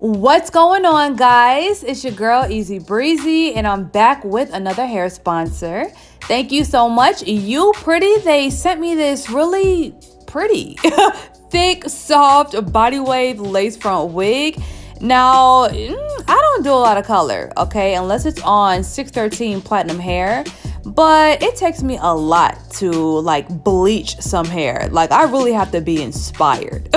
What's going on, guys? It's your girl Easy Breezy, and I'm back with another hair sponsor. Thank you so much, Upretty. They sent me this really pretty thick, soft body wave lace front wig. Now, I don't do a lot of color, okay, unless it's on 613 platinum hair. But it takes me a lot to like bleach some hair. Like, I really have to be inspired.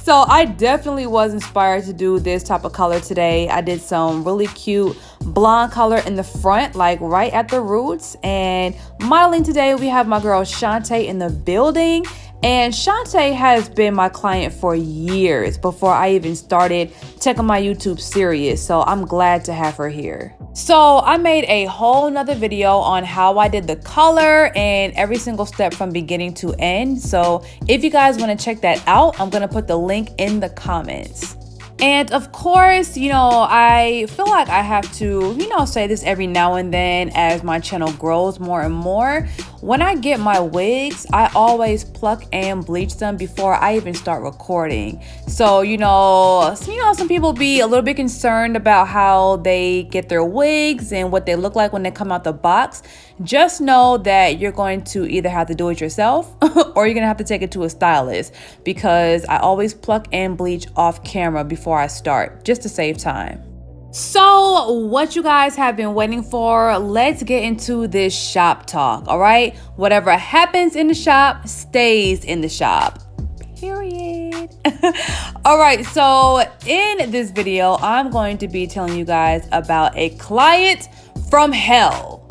So I definitely was inspired to do this type of color today. I did some really cute blonde color in the front, like right at the roots. And modeling today, we have my girl Shantae in the building. And Shantae has been my client for years before I even started taking my YouTube serious. So I'm glad to have her here. So I made a whole nother video on how I did the color and every single step from beginning to end. So if you guys want to check that out, I'm going to put the link in the comments. And of course, I feel like I have to, say this every now and then as my channel grows more and more. When I get my wigs, I always pluck and bleach them before I even start recording. So, some people be a little bit concerned about how they get their wigs and what they look like when they come out the box. Just know that you're going to either have to do it yourself or you're going to have to take it to a stylist, because I always pluck and bleach off camera before I start, just to save time. So what you guys have been waiting for, let's get into this shop talk, all right? Whatever happens in the shop stays in the shop, period. All right, so in this video, I'm going to be telling you guys about a client from hell.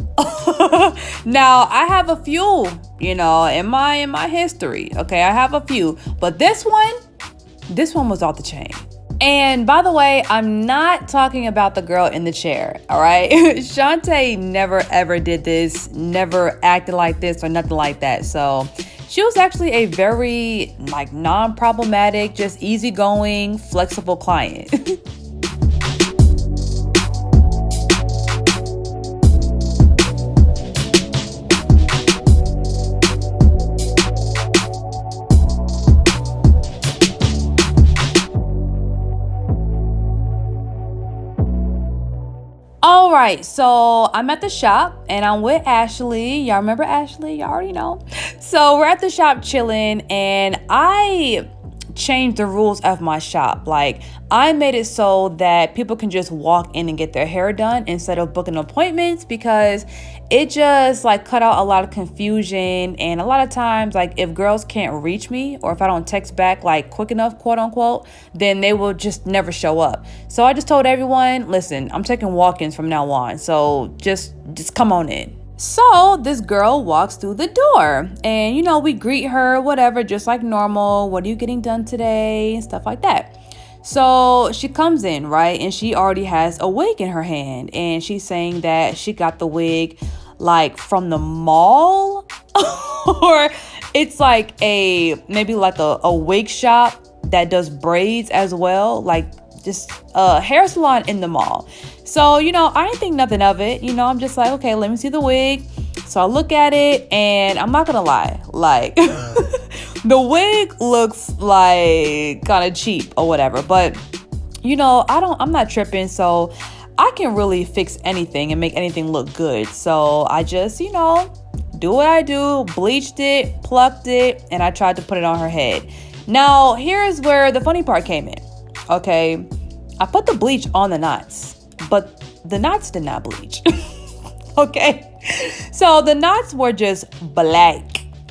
Now, I have a few, in my history, okay? I have a few, but this one was off the chain. And by the way, I'm not talking about the girl in the chair, all right? Shantae never ever did this, never acted like this or nothing like that. So she was actually a very non-problematic, just easygoing, flexible client. All right, so I'm at the shop and I'm with Ashley. Y'all remember Ashley? Y'all already know. So we're at the shop chilling, and I changed the rules of my shop. Like, I made it so that people can just walk in and get their hair done instead of booking appointments, because it just cut out a lot of confusion. And a lot of times, if girls can't reach me, or if I don't text back quick enough, quote unquote, then they will just never show up. So I just told everyone, listen, I'm taking walk-ins from now on, so just come on in. So this girl walks through the door and, we greet her, whatever, just like normal. What are you getting done today? Stuff like that. So she comes in, right? And she already has a wig in her hand. And she's saying that she got the wig from the mall or it's maybe a wig shop that does braids as well. Just a hair salon in the mall. So, I didn't think nothing of it. I'm just okay, let me see the wig. So I look at it, and I'm not gonna lie, the wig looks kind of cheap or whatever, but I'm not tripping, so I can really fix anything and make anything look good. So I just, do what I do, bleached it, plucked it, and I tried to put it on her head. Now, here's where the funny part came in. Okay, I put the bleach on the knots, but the knots did not bleach. Okay, so the knots were just black.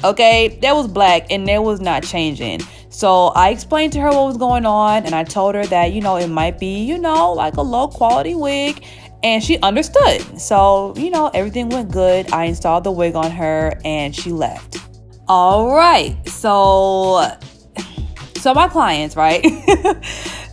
Okay, that was black and it was not changing. So I explained to her what was going on, and I told her that, it might be, a low quality wig, and she understood. So, everything went good. I installed the wig on her and she left. All right, so my clients, right?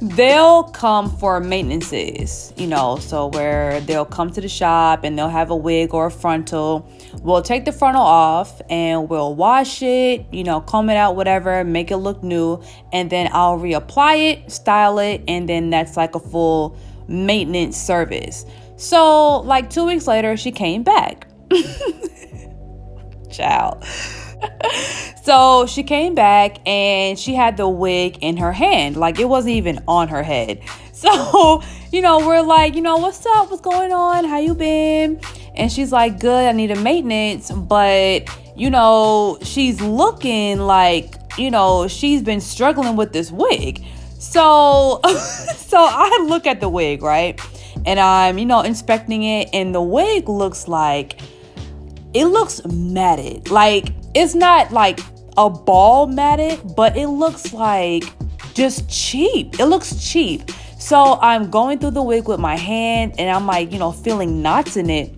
They'll come for maintenances, so where they'll come to the shop and they'll have a wig or a frontal. We'll take the frontal off and we'll wash it, comb it out, whatever, make it look new. And then I'll reapply it, style it, and then that's a full maintenance service. So 2 weeks later, she came back. Child. So she came back and she had the wig in her hand. It wasn't even on her head. So, we're like, what's up? What's going on? How you been? And she's like, good, I need a maintenance. But, she's looking like, she's been struggling with this wig. So, I look at the wig, right? And I'm, inspecting it. And the wig looks matted. Like, it's not like a ball matted, but it looks like just cheap. It looks cheap. So I'm going through the wig with my hand and I'm like, feeling knots in it.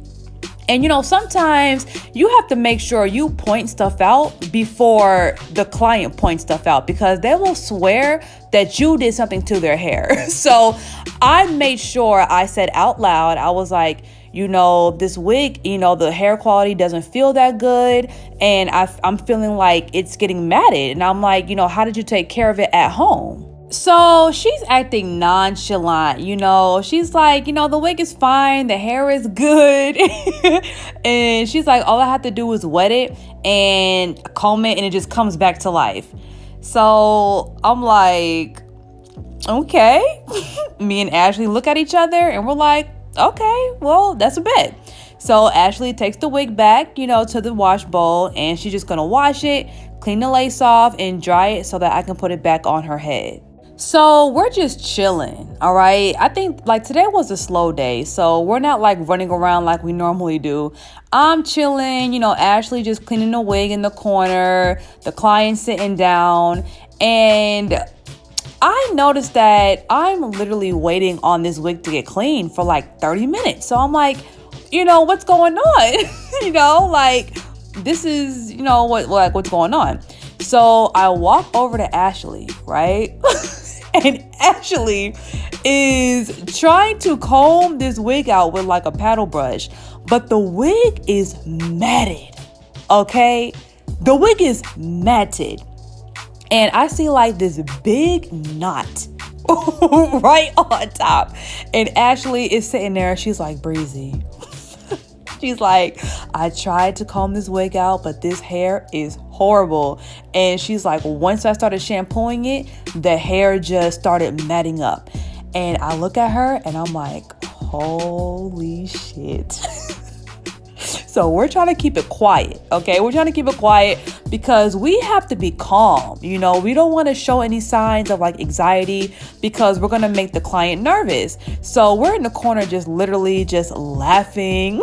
And, sometimes you have to make sure you point stuff out before the client points stuff out, because they will swear that you did something to their hair. So I made sure I said out loud, I was like, this wig, the hair quality doesn't feel that good. And I'm feeling like it's getting matted. And I'm like, how did you take care of it at home? So she's acting nonchalant, she's like, the wig is fine. The hair is good. And she's like, all I have to do is wet it and comb it and it just comes back to life. So I'm like, okay. Me and Ashley look at each other and we're like, okay, well, that's a bet. So Ashley takes the wig back, to the wash bowl, and she's just gonna wash it, clean the lace off, and dry it so that I can put it back on her head. So we're just chilling, all right? I think like today was a slow day, so we're not like running around like we normally do. I'm chilling, Ashley just cleaning the wig in the corner, the client sitting down, and I noticed that I'm literally waiting on this wig to get clean for like 30 minutes. So I'm like, what's going on? Like this is, what's going on? So I walk over to Ashley, right? And Ashley is trying to comb this wig out with like a paddle brush, but the wig is matted, okay? The wig is matted. And I see like this big knot right on top. And Ashley is sitting there. She's like, Breezy. She's like, I tried to comb this wig out, but this hair is horrible. And she's like, once I started shampooing it, the hair just started matting up. And I look at her and I'm like, holy shit. So we're trying to keep it quiet, okay? We're trying to keep it quiet because we have to be calm. We don't want to show any signs of like anxiety because we're going to make the client nervous. So we're in the corner just literally just laughing.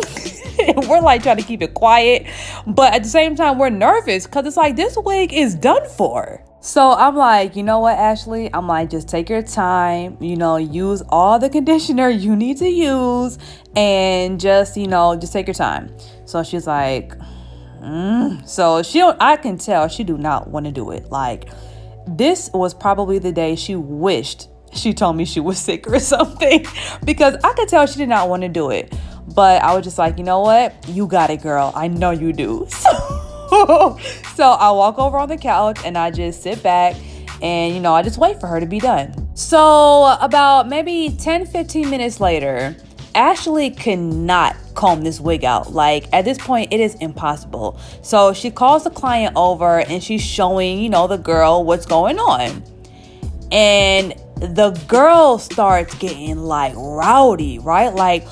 And we're like trying to keep it quiet. But at the same time, we're nervous because it's like this wig is done for. So I'm like, you know what, Ashley? I'm like, just take your time, use all the conditioner you need to use and just take your time. So she's like, So I can tell she do not want to do it. Like, this was probably the day she wished she told me she was sick or something, because I could tell she did not want to do it. But I was just like, you know what? You got it, girl. I know you do. So I walk over on the couch and I just sit back and, I just wait for her to be done. So about maybe 10-15 minutes later, Ashley cannot comb this wig out. Like, at this point, it is impossible. So she calls the client over and she's showing, the girl what's going on. And the girl starts getting like rowdy, right? Like,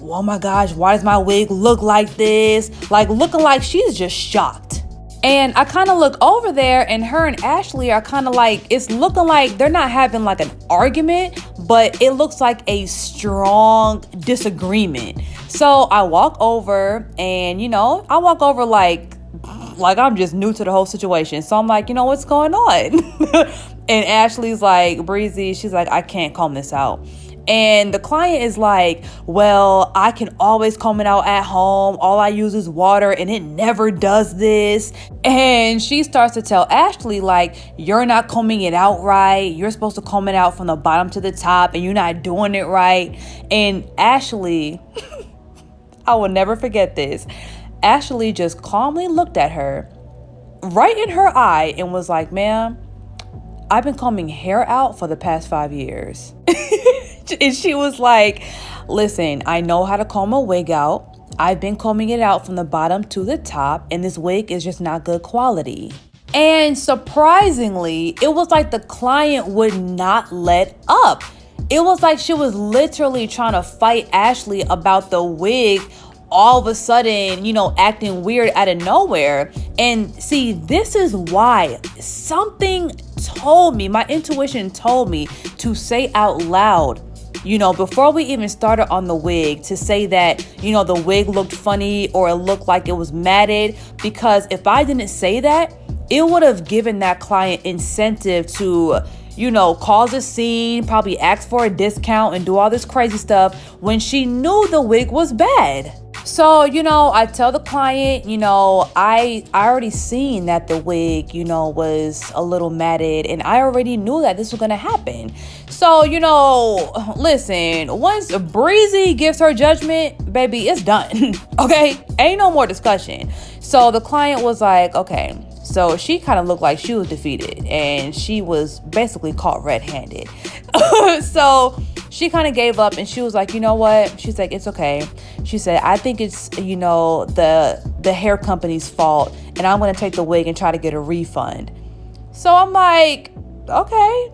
oh my gosh, why does my wig look like this? Like, looking like she's just shocked. And I kind of look over there and her and Ashley are kind of like, it's looking like they're not having like an argument, but it looks like a strong disagreement. So I walk over and, I walk over like I'm just new to the whole situation. So I'm like, what's going on? And Ashley's like, Breezy, she's like, I can't comb this out. And the client is like, well, I can always comb it out at home. All I use is water and it never does this. And she starts to tell Ashley, like, you're not combing it out right. You're supposed to comb it out from the bottom to the top and you're not doing it right. And Ashley, I will never forget this. Ashley just calmly looked at her right in her eye and was like, ma'am, I've been combing hair out for the past 5 years. And she was like, listen, I know how to comb a wig out. I've been combing it out from the bottom to the top, and this wig is just not good quality. And surprisingly, it was like the client would not let up. It was like she was literally trying to fight Ashley about the wig, all of a sudden, acting weird out of nowhere. And see, this is why something told me, my intuition told me to say out loud, before we even started on the wig, to say that, the wig looked funny or it looked like it was matted. Because if I didn't say that, it would have given that client incentive to, cause a scene, probably ask for a discount and do all this crazy stuff when she knew the wig was bad. So, I tell the client, I already seen that the wig, was a little matted, and I already knew that this was going to happen. So, listen, once Breezy gives her judgment, baby, it's done. Okay? Ain't no more discussion. So the client was like, okay. So she kind of looked like she was defeated, and she was basically caught red-handed. So she kind of gave up, and she was like, you know what? She's like, it's okay. She said, I think it's, the hair company's fault, and I'm going to take the wig and try to get a refund. So I'm like, okay,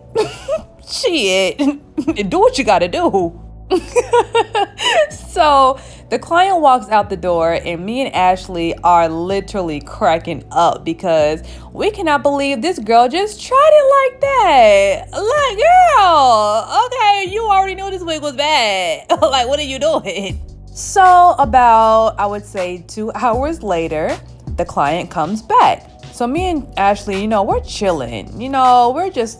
shit, do what you got to do. So the client walks out the door, and me and Ashley are literally cracking up because we cannot believe this girl just tried it like that. Like, girl, okay, you already knew this wig was bad. Like, what are you doing? So about, I would say 2 hours later, the client comes back. So me and Ashley, we're chilling. We're just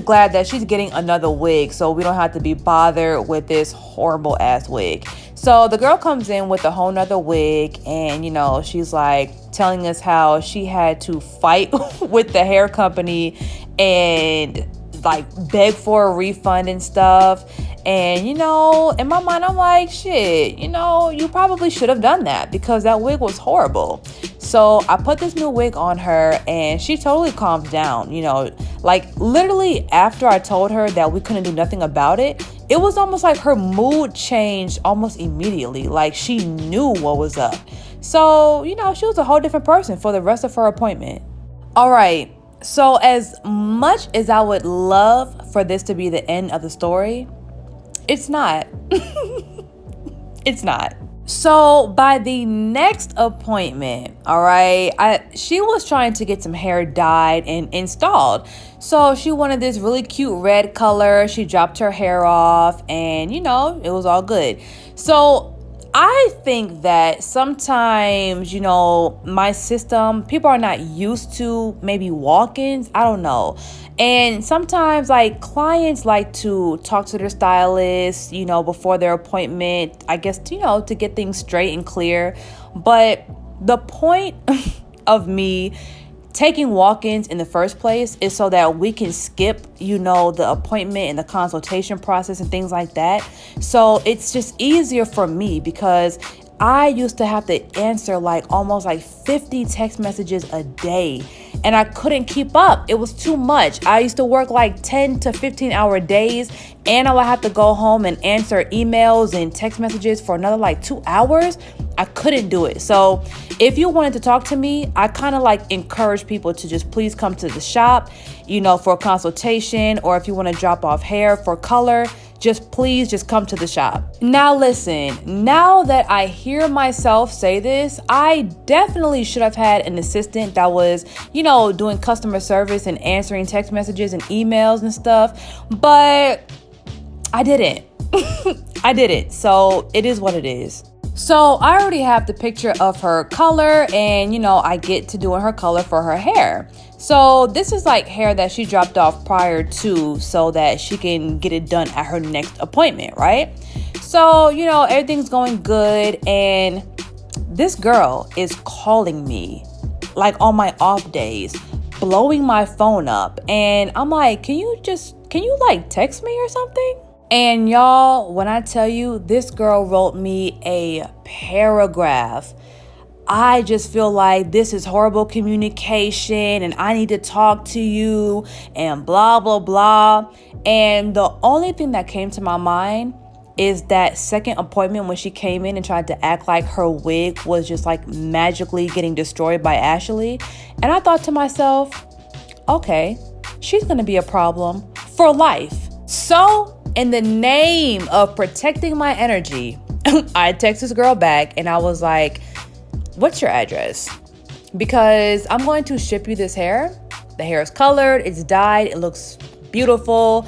glad that she's getting another wig so we don't have to be bothered with this horrible ass wig. So the girl comes in with a whole nother wig, and she's like telling us how she had to fight with the hair company and like beg for a refund and stuff. And in my mind, I'm like, shit, you probably should have done that because that wig was horrible. So I put this new wig on her, and she totally calms down. Like literally after I told her that we couldn't do nothing about it, it was almost like her mood changed almost immediately. Like she knew what was up. So, she was a whole different person for the rest of her appointment. All right. So as much as I would love for this to be the end of the story, it's not. It's not. So by the next appointment, all right, she was trying to get some hair dyed and installed. So she wanted this really cute red color. She dropped her hair off, and it was all good. So I think that sometimes, my system, people are not used to maybe walk-ins. I don't know. And sometimes like clients like to talk to their stylist, before their appointment, I guess, to get things straight and clear. But the point of me taking walk-ins in the first place is so that we can skip, the appointment and the consultation process and things like that. So it's just easier for me because I used to have to answer almost 50 text messages a day, and I couldn't keep up. It was too much. I used to work 10 to 15 hour days, and I would have to go home and answer emails and text messages for another 2 hours. I couldn't do it. So if you wanted to talk to me, I kind of encourage people to just please come to the shop, for a consultation, or if you want to drop off hair for color, please come to the shop. Now listen, now that I hear myself say this, I definitely should have had an assistant that was, doing customer service and answering text messages and emails and stuff, but I didn't. I didn't. So it is what it is. So I already have the picture of her color, and I get to doing her color for her hair. So this is hair that she dropped off prior to, so that she can get it done at her next appointment, right? So, everything's going good, and this girl is calling me on my off days, blowing my phone up, and I'm like, can you text me or something? And y'all, when I tell you, this girl wrote me a paragraph. I just feel like this is horrible communication, and I need to talk to you, and blah, blah, blah. And the only thing that came to my mind is that second appointment when she came in and tried to act like her wig was just magically getting destroyed by Ashley. And I thought to myself, okay, she's going to be a problem for life. So in the name of protecting my energy, I text this girl back and I was like, what's your address? Because I'm going to ship you this hair. The hair is colored, it's dyed, it looks beautiful.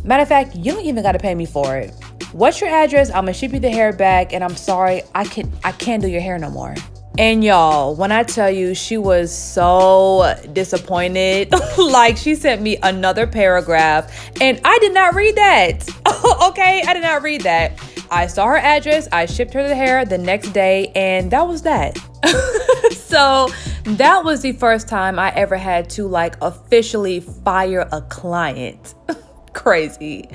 Matter of fact, you don't even got to pay me for it. What's your address? I'm gonna ship you the hair back, and I'm sorry, I can't do your hair no more. And y'all, when I tell you, she was so disappointed. Like, she sent me another paragraph and I did not read that. Okay, I did not read that. I saw her address, I shipped her the hair the next day, and that was that. So that was the first time I ever had to like officially fire a client. Crazy.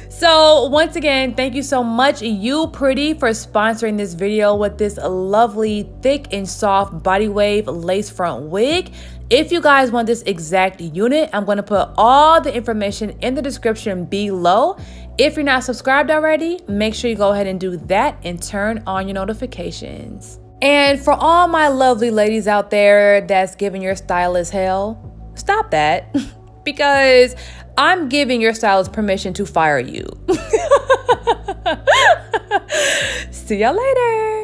So once again, thank you so much, Upretty, for sponsoring this video with this lovely, thick and soft body wave lace front wig. If you guys want this exact unit, I'm going to put all the information in the description below. If you're not subscribed already, make sure you go ahead and do that and turn on your notifications. And for all my lovely ladies out there that's giving your stylist hell, stop that. Because I'm giving your stylist permission to fire you. See y'all later.